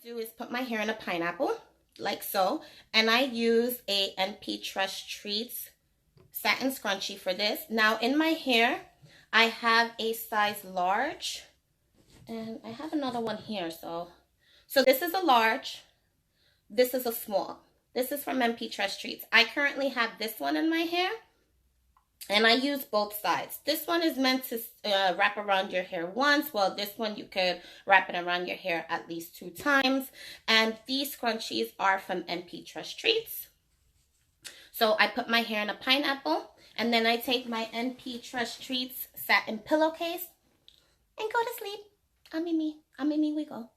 do is put my hair in a pineapple, like so. And I use a NPTressTreats satin scrunchie for this. Now in my hair, I have a size large. And I have another one here, so this is a large, this is a small. This is from NPTressTreats. I currently have this one in my hair, and I use both sides. This one is meant to wrap around your hair once. Well, this one you could wrap it around your hair at least 2 times. And these scrunchies are from NPTressTreats. So I put my hair in a pineapple, and then I take my NPTressTreats satin pillowcase and go to sleep. I'm in me, we go.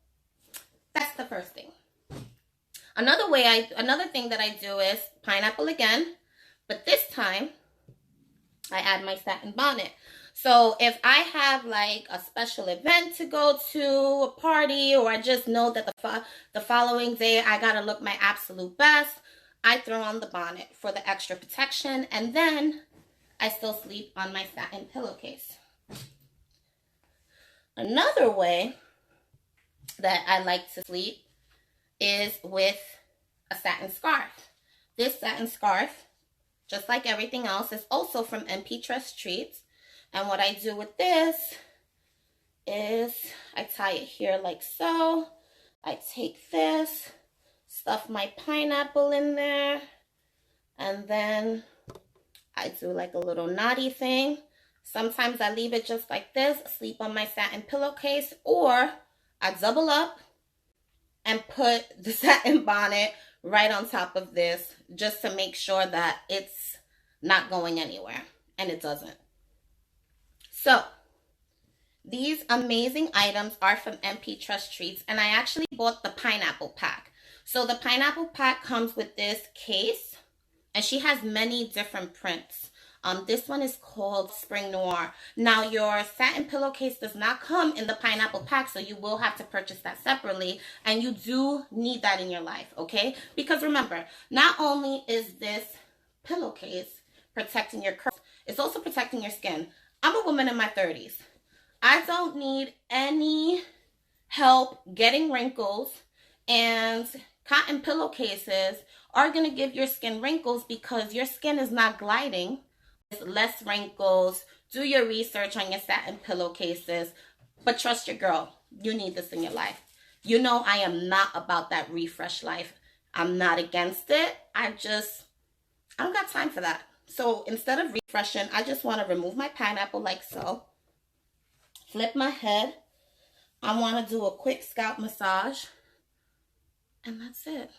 That's the first thing. Another thing that I do is pineapple again, but this time I add my satin bonnet. So if I have like a special event to go to, a party, or I just know that the following day I gotta look my absolute best, I throw on the bonnet for the extra protection, and then I still sleep on my satin pillowcase. Another way that I like to sleep is with a satin scarf. This satin scarf, just like everything else, is also from NPTressTreats. And what I do with this is I tie it here like so. I take this, stuff my pineapple in there, and then I do like a little knotty thing. Sometimes I leave it just like this, sleep on my satin pillowcase, or I double up and put the satin bonnet right on top of this just to make sure that it's not going anywhere, and it doesn't. So these amazing items are from NPTressTreats, and I actually bought the pineapple pack. So the pineapple pack comes with this case, and she has many different prints. This one is called Spring Noir. Now, your satin pillowcase does not come in the pineapple pack, so you will have to purchase that separately, and you do need that in your life, okay? Because remember, not only is this pillowcase protecting your curls, it's also protecting your skin. I'm a woman in my 30s. I don't need any help getting wrinkles, and cotton pillowcases are going to give your skin wrinkles because your skin is not gliding. Less wrinkles. Do your research on your satin pillowcases, but trust your girl, you need this in your life. You know I am not about that refresh life. I'm not against it. I don't got time for that. So instead of refreshing, I just want to remove my pineapple like so, flip my head. I want to do a quick scalp massage, and that's it.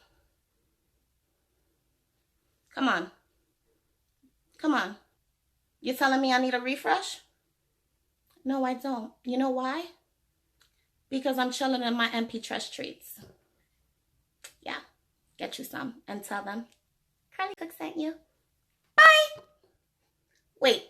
Come on. Come on. You're telling me I need a refresh? No, I don't. You know why? Because I'm chilling in my NPTressTreats. Yeah, get you some and tell them Carly Cook sent you. Bye. Wait.